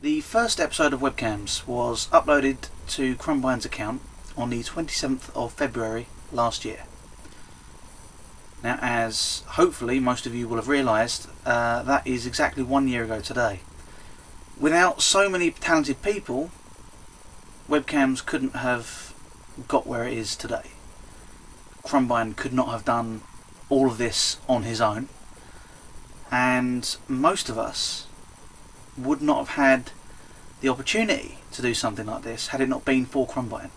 The first episode of Webcams was uploaded to Crumbine's account on the 27th of February last year. Now, as hopefully most of you will have realised, that is exactly 1 year ago today. Without so many talented people, Webcams couldn't have got where it is today. Crumbine could not have done all of this on his own, and most of us would not have had the opportunity to do something like this had it not been for Crumbine.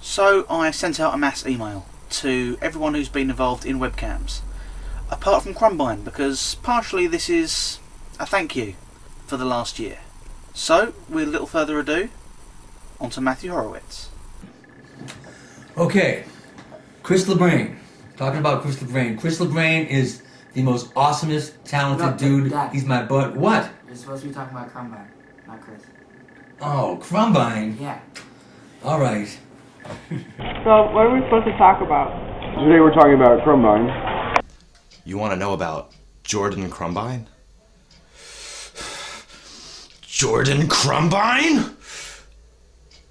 So I sent out a mass email to everyone who's been involved in Webcams, apart from Crumbine, because partially this is a thank you for the last year. So, with little further ado, on to Matthew Horowitz. Okay, Chris LeBrain. Talking about Chris LeBrain. Chris LeBrain is the most awesomest, talented dude. Dad. He's my butt. What? You're supposed to be talking about Crumbine, not Chris. Oh, Crumbine. Yeah. All right. So, what are we supposed to talk about? Today we're talking about Crumbine. You want to know about Jordan Crumbine? Jordan Crumbine?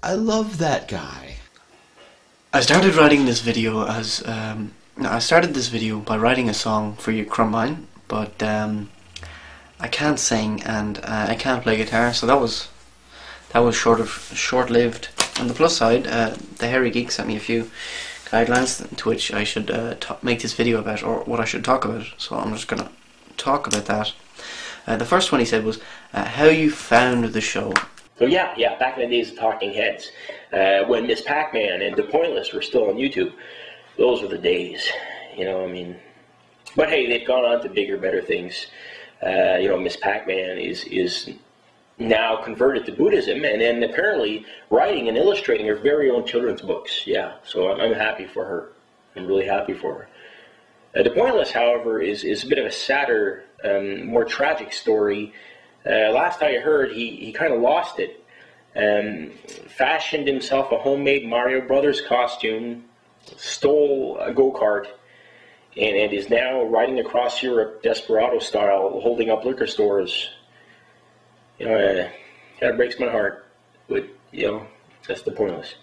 I love that guy. I started writing this video as I started this video by writing a song for you, Crumbine, but I can't sing and I can't play guitar, so that was short-lived. On the plus side, TheHairyGeek sent me a few guidelines to which I should make this video about, or what I should talk about. So I'm just gonna talk about that. The first one he said was how you found the show. So yeah, back in the days of Talking Heads, when Miss Pac-Man and The Pointless were still on YouTube, those were the days, you know, I mean. But hey, they've gone on to bigger, better things. You know, Miss Pac-Man is now converted to Buddhism, and then apparently writing and illustrating her very own children's books. Yeah, so I'm happy for her. I'm really happy for her. The Pointless, however, is a bit of a sadder, more tragic story. Last I heard, he kind of lost it. Fashioned himself a homemade Mario Brothers costume, stole a go-kart, and is now riding across Europe Desperado style, holding up liquor stores. You know, it kind of breaks my heart, but, you know, that's The Pointless.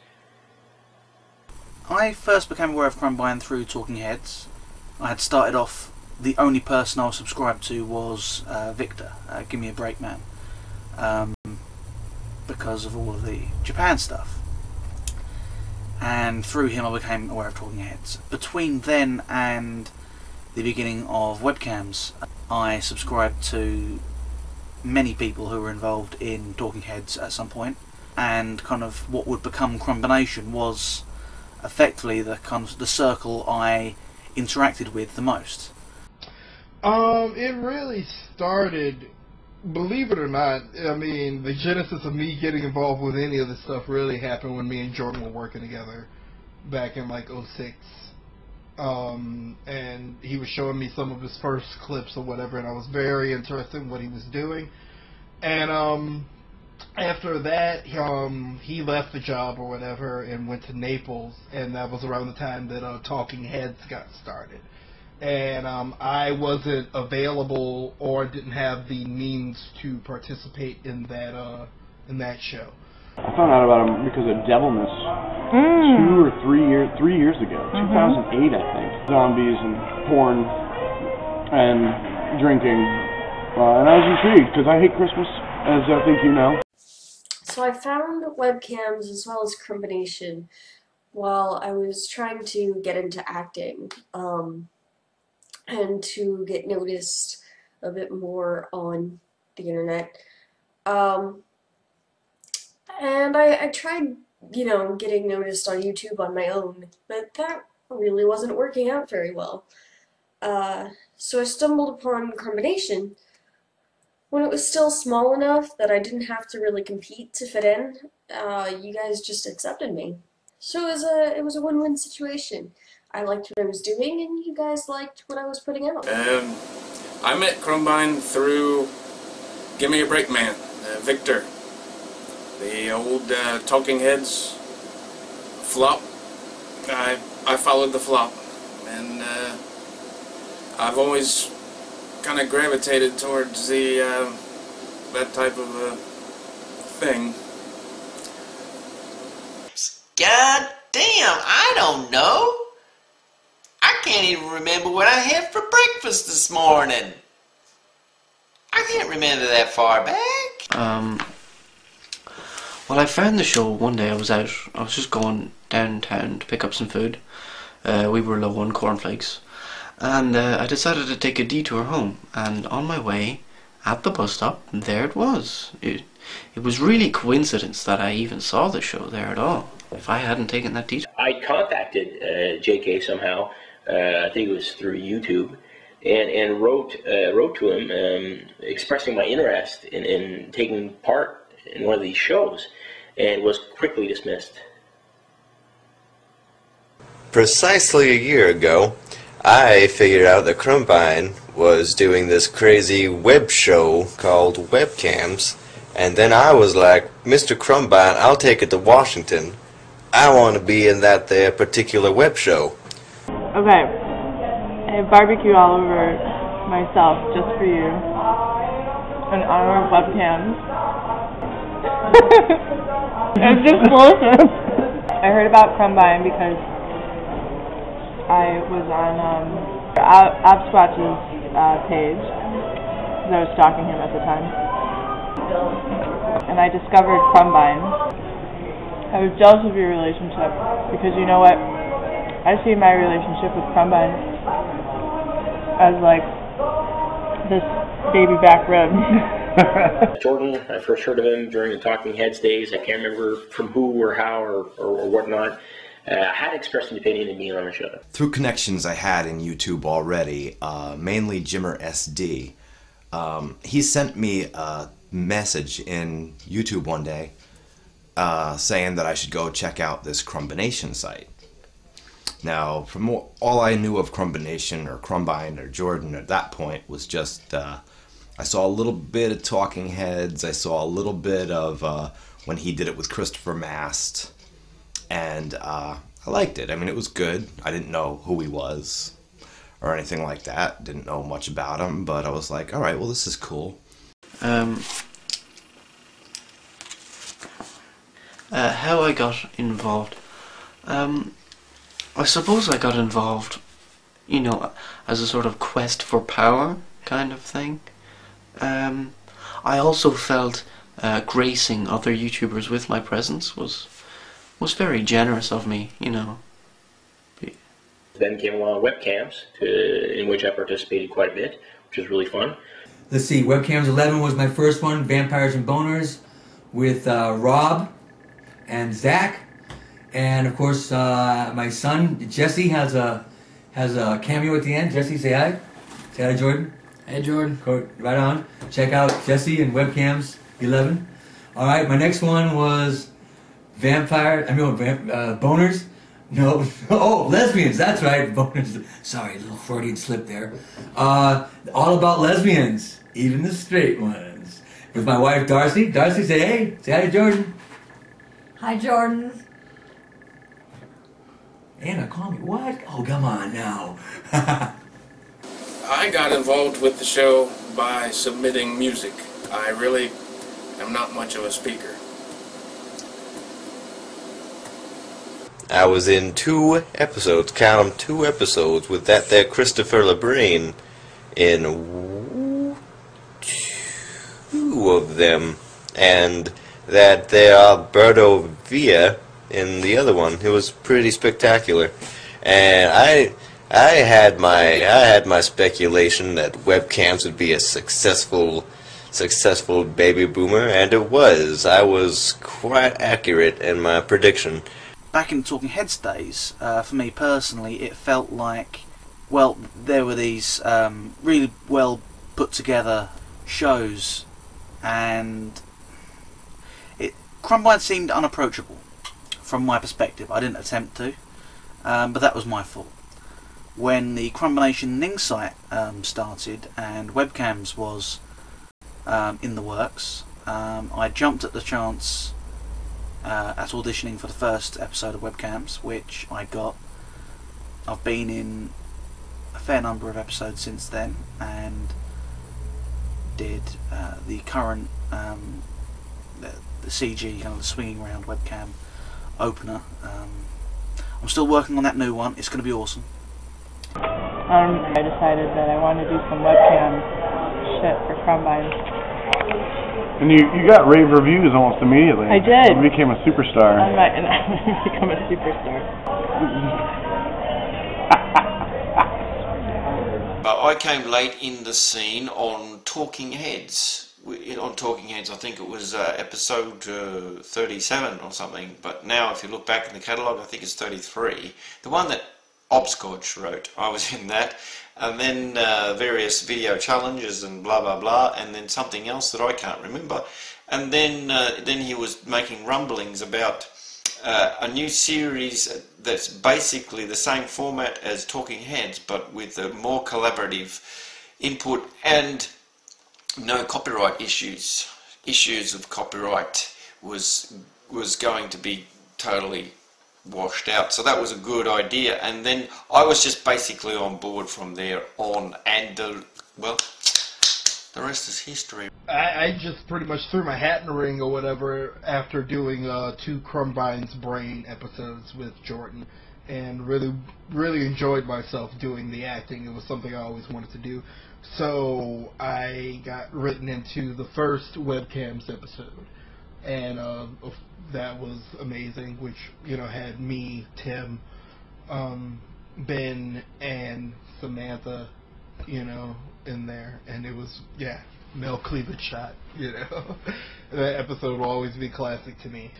I first became aware of Crumbine through Talking Heads. I had started off, the only person I was subscribed to was Victor, Give Me a Break Man, because of all of the Japan stuff. And through him I became aware of Talking Heads. Between then and the beginning of Webcams, I subscribed to many people who were involved in Talking Heads at some point, and kind of what would become Crumbination was effectively the kind of the circle I interacted with the most. It really started, believe it or not, I mean, the genesis of me getting involved with any of this stuff really happened when me and Jordan were working together back in like '06. And he was showing me some of his first clips or whatever, and I was very interested in what he was doing. And after that, he left the job or whatever and went to Naples, and that was around the time that Talking Heads got started. And I wasn't available or didn't have the means to participate in that show. I found out about him because of Devilness 2 or 3 years ago, 2008 I think. Zombies and porn and drinking, and I was intrigued because I hate Christmas, as I think you know. So I found Webcams as well as Crumbination while I was trying to get into acting, and to get noticed a bit more on the internet. And I tried, you know, getting noticed on YouTube on my own, but that really wasn't working out very well. So I stumbled upon Crumbination when it was still small enough that I didn't have to really compete to fit in. You guys just accepted me. So it was a win-win situation. I liked what I was doing, and you guys liked what I was putting out. I met Crumbine through Give Me a Break Man, Victor. The old Talking Heads flop. I followed the flop, and I've always kind of gravitated towards the that type of thing. God damn, I don't know. I can't even remember what I had for breakfast this morning. I can't remember that far back. Well, I found the show one day. I was just going downtown to pick up some food. We were low on cornflakes. And I decided to take a detour home. And on my way, at the bus stop, there it was. It was really coincidence that I even saw the show there at all. If I hadn't taken that detour. I contacted JK somehow. I think it was through YouTube, and wrote to him expressing my interest in taking part in one of these shows, and was quickly dismissed. Precisely a year ago, I figured out that Crumbine was doing this crazy web show called WEBCAMS, and then I was like, Mr. Crumbine, I'll take it to Washington. I want to be in that there particular web show. Okay, I barbecued all over myself just for you in honor of webcams. It's just delicious. I heard about Crumbine because I was on Absquatch's page because I was stalking him at the time, and I discovered Crumbine. I was jealous of your relationship because you know what? I see my relationship with Crumbine as like this baby back rib. Jordan, I first heard of him during the Talking Heads days. I can't remember from who or how or whatnot. Had expressed an opinion in being on the show. Through connections I had in YouTube already, mainly Jimmer SD, he sent me a message in YouTube one day saying that I should go check out this Crumbination site. Now, from all I knew of Crumbination or Crumbine or Jordan at that point was just, I saw a little bit of Talking Heads, I saw a little bit of when he did it with Christopher Mast, and I liked it. I mean, it was good. I didn't know who he was or anything like that, didn't know much about him, but I was like, alright, well, this is cool. How I got involved. I suppose I got involved, you know, as a sort of quest for power kind of thing. I also felt gracing other YouTubers with my presence was very generous of me, you know. Then came along webcams, in which I participated quite a bit, which was really fun. Let's see, WEBCAMS 11 was my first one, Vampires and Boners, with Rob and Zach, and of course my son Jesse has a cameo at the end. Jesse, say hi. Say hi, Jordan. Hey, Jordan. Right on. Check out Jesse and WEBCAMS 11. All right, my next one was Boners. No, oh, lesbians. That's right, boners. Sorry, a little Freudian slip there. All about lesbians, even the straight ones. With my wife Darcy. Darcy, say hey. Say hi to Jordan. Hi, Jordan. Anna, call me. What? Oh, come on now. I got involved with the show by submitting music. I really am not much of a speaker. I was in 2 episodes, count them, 2 episodes with that there Christopher LeBrain in 2 of them, and that there Alberto Villa in the other one. It was pretty spectacular, and I had my speculation that webcams would be a successful baby boomer, and it was. I was quite accurate in my prediction. Back in Talking Heads days, for me personally, it felt like, well, there were these really well put together shows, and Crumbine seemed unapproachable from my perspective. I didn't attempt to, but that was my fault. When the Crumbination Ning site started and webcams was in the works, I jumped at the chance at auditioning for the first episode of webcams, which I got. I've been in a fair number of episodes since then, and did the current the CG, kind of the swinging round webcam opener. I'm still working on that new one. It's going to be awesome. I decided that I wanted to do some webcam shit for Combine. And you got rave reviews almost immediately. I did. You became a superstar. I'm going to become a superstar. I came late in the scene on Talking Heads. On Talking Heads, I think it was episode 37 or something, but now if you look back in the catalogue, I think it's 33. The one that Obscorch wrote, I was in that, and then various video challenges and blah blah blah, and then something else that I can't remember, and then he was making rumblings about a new series that's basically the same format as Talking Heads, but with a more collaborative input and no copyright issues. Issues of copyright was going to be totally washed out. So that was a good idea, and then I was just basically on board from there on, and well, the rest is history. I just pretty much threw my hat in the ring or whatever after doing 2 Crumbine's Brain episodes with Jordan, and really enjoyed myself doing the acting. It was something I always wanted to do. So I got written into the first webcams episode, and that was amazing, which, you know, had me, Tim, Ben, and Samantha, you know, in there, and it was, yeah, male cleavage shot, you know. That episode will always be classic to me.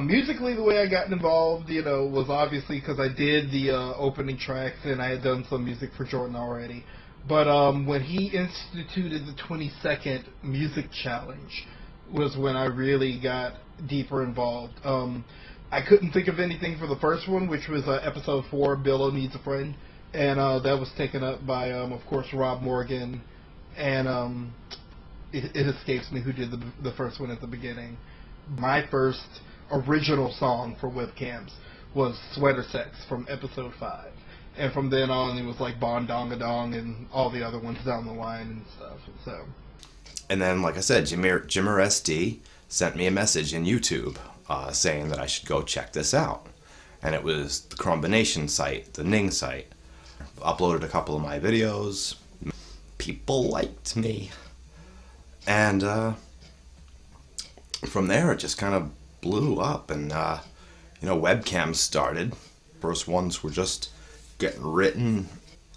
Musically, the way I got involved, you know, was obviously because I did the opening tracks, and I had done some music for Jordan already. But when he instituted the 20-second music challenge was when I really got deeper involved. I couldn't think of anything for the first one, which was episode 4, Billo Needs a Friend, and that was taken up by, of course, Rob Morgan, and it escapes me who did the first one at the beginning. My first original song for webcams was Sweater Sex from episode 5. And from then on, it was like Bon Dong a Dong and all the other ones down the line and stuff. So. And then, like I said, Jimmer SD sent me a message in YouTube saying that I should go check this out. And it was the Crumbination site, the Ning site. Uploaded a couple of my videos. People liked me. And from there, it just kind of blew up. And, you know, webcams started. First ones were just getting written.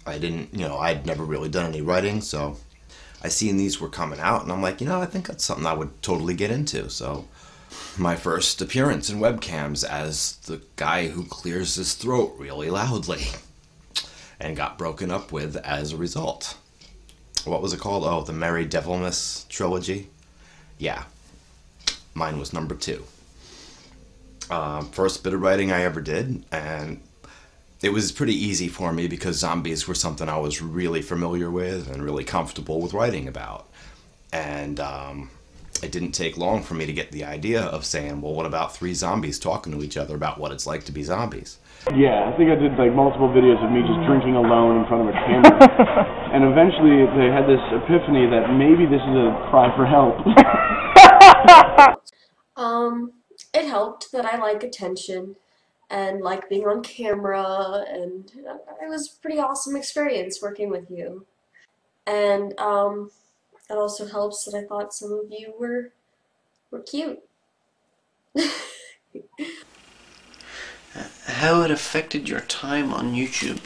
I'd never really done any writing, so I seen these were coming out, and I'm like, you know, I think that's something I would totally get into. So my first appearance in webcams as the guy who clears his throat really loudly and got broken up with as a result. What was it called? Oh, the Merry Devilmas trilogy? Yeah, mine was number 2. First bit of writing I ever did, and it was pretty easy for me because zombies were something I was really familiar with and really comfortable with writing about. And it didn't take long for me to get the idea of saying, well, what about 3 zombies talking to each other about what it's like to be zombies? Yeah, I think I did like multiple videos of me just drinking alone in front of a camera. And eventually they had this epiphany that maybe this is a cry for help. It helped that I like attention and like being on camera, and it was a pretty awesome experience working with you. And it also helps that I thought some of you were cute. How it affected your time on YouTube?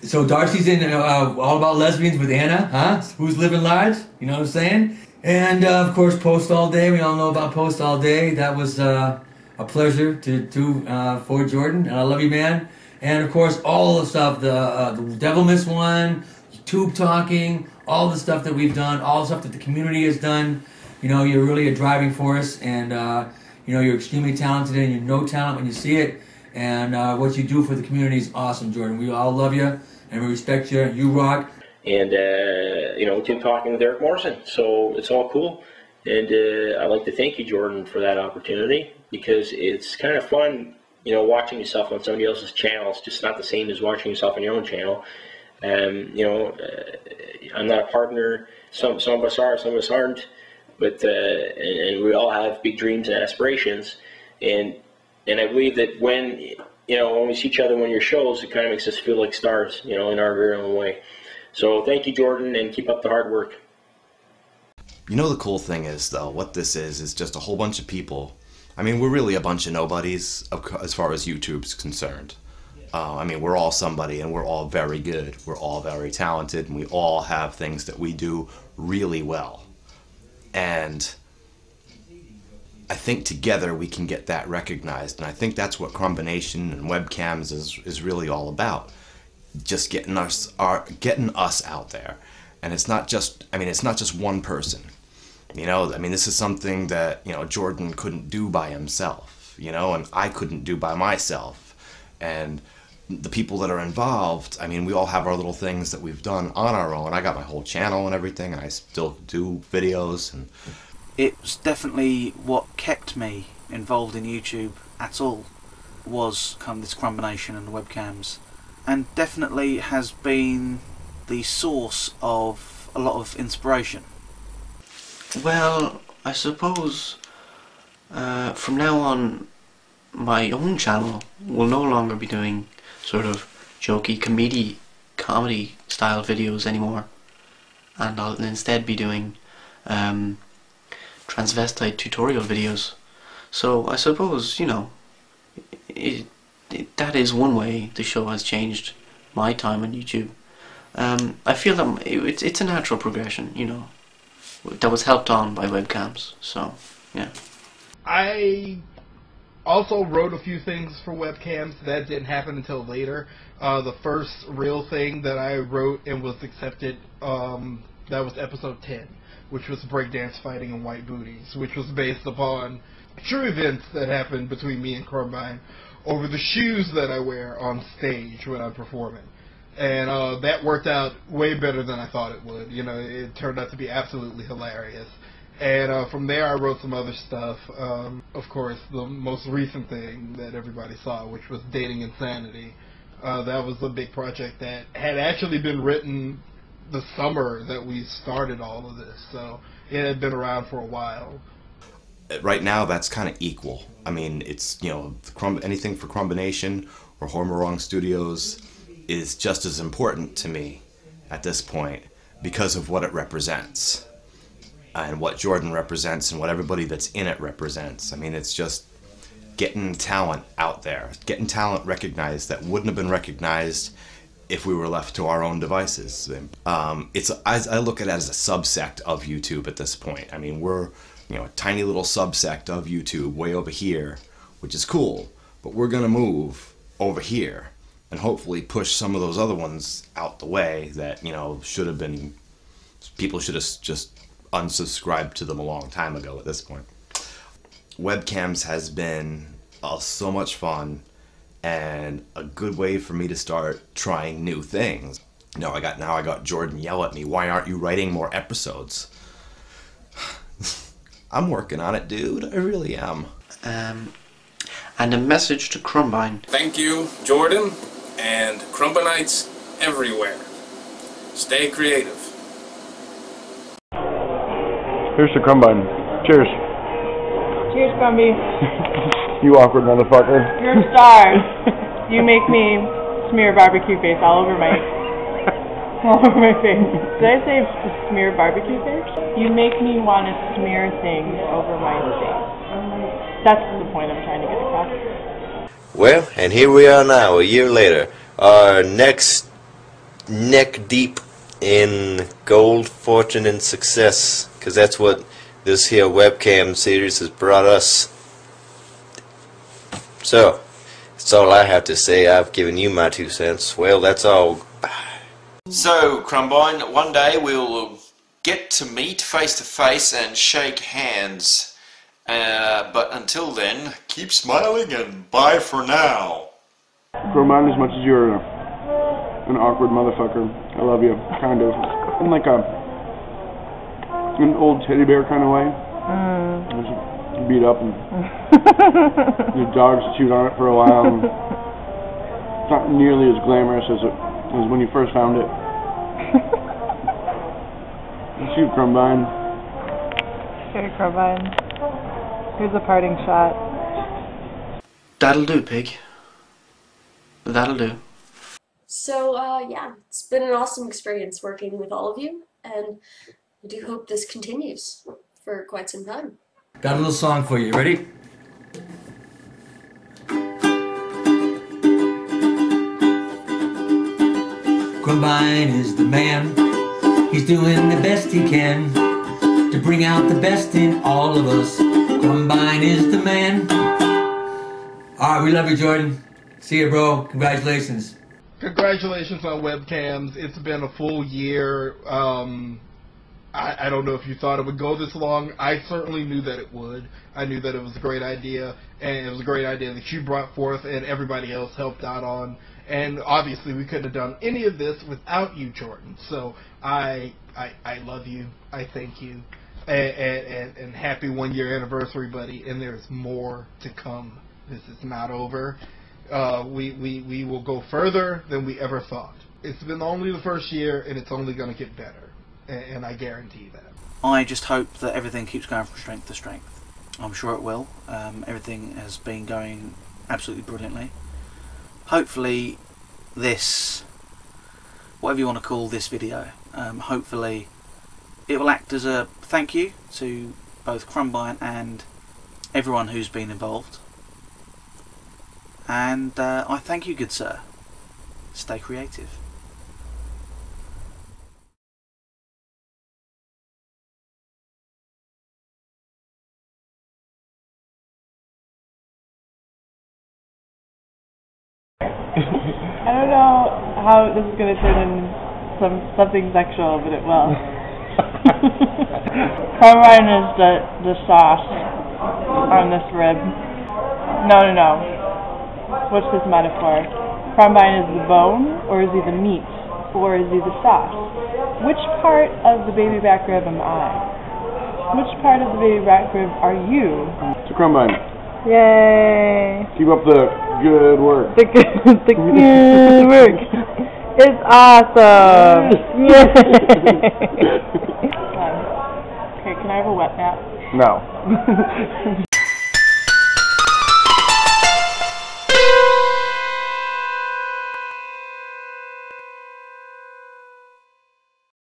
So Darcy's in All About Lesbians with Anna, huh? Who's Living Large? You know what I'm saying? And of course, Post All Day. We all know about Post All Day. That was a pleasure to do for Jordan, and I love you, man. And of course, all the stuff, the Devilmas one, Tube Talking, all the stuff that we've done, all the stuff that the community has done. You know, you're really a driving force, and you know, you're extremely talented, and you know talent when you see it. And what you do for the community is awesome, Jordan. We all love you, and we respect you. You rock. And, you know, Tube Talking with Eric Morrison. So it's all cool. And I'd like to thank you, Jordan, for that opportunity, because it's kind of fun, you know, watching yourself on somebody else's channel. It's just not the same as watching yourself on your own channel. You know, I'm not a partner. Some of us are, some of us aren't. But and we all have big dreams and aspirations, and I believe that when we see each other on your shows, it kind of makes us feel like stars, in our very own way. So thank you, Jordan, and keep up the hard work. You know, the cool thing is, though, what this is just a whole bunch of people. I mean, we're really a bunch of nobodies as far as YouTube's concerned. I mean, we're all somebody, and we're all very good. We're all very talented, and we all have things that we do really well. And I think together we can get that recognized, and I think that's what Crumbination and webcams is really all about. Just getting us out there. And it's not just, it's not just one person. This is something that, Jordan couldn't do by himself, and I couldn't do by myself. And the people that are involved, we all have our little things that we've done on our own. I got my whole channel and everything, and I still do videos. And it was definitely what kept me involved in YouTube at all, was kind of this Crumbination and the webcams. And definitely has been the source of a lot of inspiration. Well, I suppose from now on my own channel will no longer be doing sort of jokey comedy style videos anymore, and I'll instead be doing transvestite tutorial videos. So I suppose, that is one way the show has changed my time on YouTube. I feel that it's a natural progression, that was helped on by webcams. So, yeah. I also wrote a few things for webcams. That didn't happen until later. The first real thing that I wrote and was accepted, that was episode 10, which was breakdance fighting and white booties, which was based upon true events that happened between me and Crumbine over the shoes that I wear on stage when I'm performing. And that worked out way better than I thought it would. It turned out to be absolutely hilarious. And from there I wrote some other stuff. Of course, the most recent thing that everybody saw, which was Dating Insanity. That was a big project that had actually been written the summer that we started all of this. So it had been around for a while. Right now, that's kind of equal. It's, anything for Crumbination or Hormorong Studios is just as important to me at this point because of what it represents and what Jordan represents and what everybody that's in it represents. It's just getting talent out there, getting talent recognized that wouldn't have been recognized if we were left to our own devices. I look at it as a subsect of YouTube at this point. We're a tiny little subsect of YouTube way over here, which is cool, but we're gonna move over here and hopefully push some of those other ones out the way that, should have been, people should have just unsubscribed to them a long time ago at this point. Webcams has been so much fun and a good way for me to start trying new things. Now I got Jordan yell at me, why aren't you writing more episodes? I'm working on it, dude. I really am. And a message to Crumbine. Thank you, Jordan, and Crumbinites everywhere. Stay creative. Here's to Crumbine. Cheers. Cheers, Crumby. You awkward motherfucker. You're a star. You make me smear barbecue face all over my face. Did I say smear barbecue face? You make me want to smear things over my face. That's the point I'm trying to get across. Well, and here we are now, a year later. Our next neck deep in gold, fortune, and success. Because that's what this here webcam series has brought us. So, that's all I have to say. I've given you my 2 cents. Well, that's all. Bye. So, Crumbine, one day we'll get to meet face to face and shake hands. But until then, keep smiling and bye for now. Crumbine, as much as you're an awkward motherfucker, I love you, kind of. In like an old teddy bear kind of way. Just beat up and your dogs chewed on it for a while. And it's not nearly as glamorous as when you first found it. It's you, Crumbine. Here, Carbine. Here's a parting shot. That'll do, pig. That'll do. So, yeah, it's been an awesome experience working with all of you, and I do hope this continues for quite some time. Got a little song for you. Ready? Crumbine is the man. He's doing the best he can to bring out the best in all of us. Crumbine is the man. Alright, we love you, Jordan. See you, bro. Congratulations. Congratulations on webcams. It's been a full year. I don't know if you thought it would go this long. I certainly knew that it would. I knew that it was a great idea, and it was a great idea that you brought forth and everybody else helped out on. And obviously we couldn't have done any of this without you, Jordan. So I love you. I thank you. And happy 1 year anniversary, buddy. And there's more to come. This is not over. We will go further than we ever thought. It's been only the first year, and it's only going to get better. And I guarantee that. I just hope that everything keeps going from strength to strength. I'm sure it will. Everything has been going absolutely brilliantly. Hopefully this, whatever you want to call this video, hopefully it will act as a thank you to both Crumbine and everyone who's been involved. And I thank you, good sir. Stay creative. I don't know how this is going to turn in something sexual, but it will. Carbine is the sauce on this rib. No. What's this metaphor? Carbine is the bone, or is he the meat, or is he the sauce? Which part of the baby back rib am I? Which part of the baby back rib are you? So Crumbine. Yay! Keep up the good work. The good work. It's awesome. Yay! Okay, can I have a wet nap? No.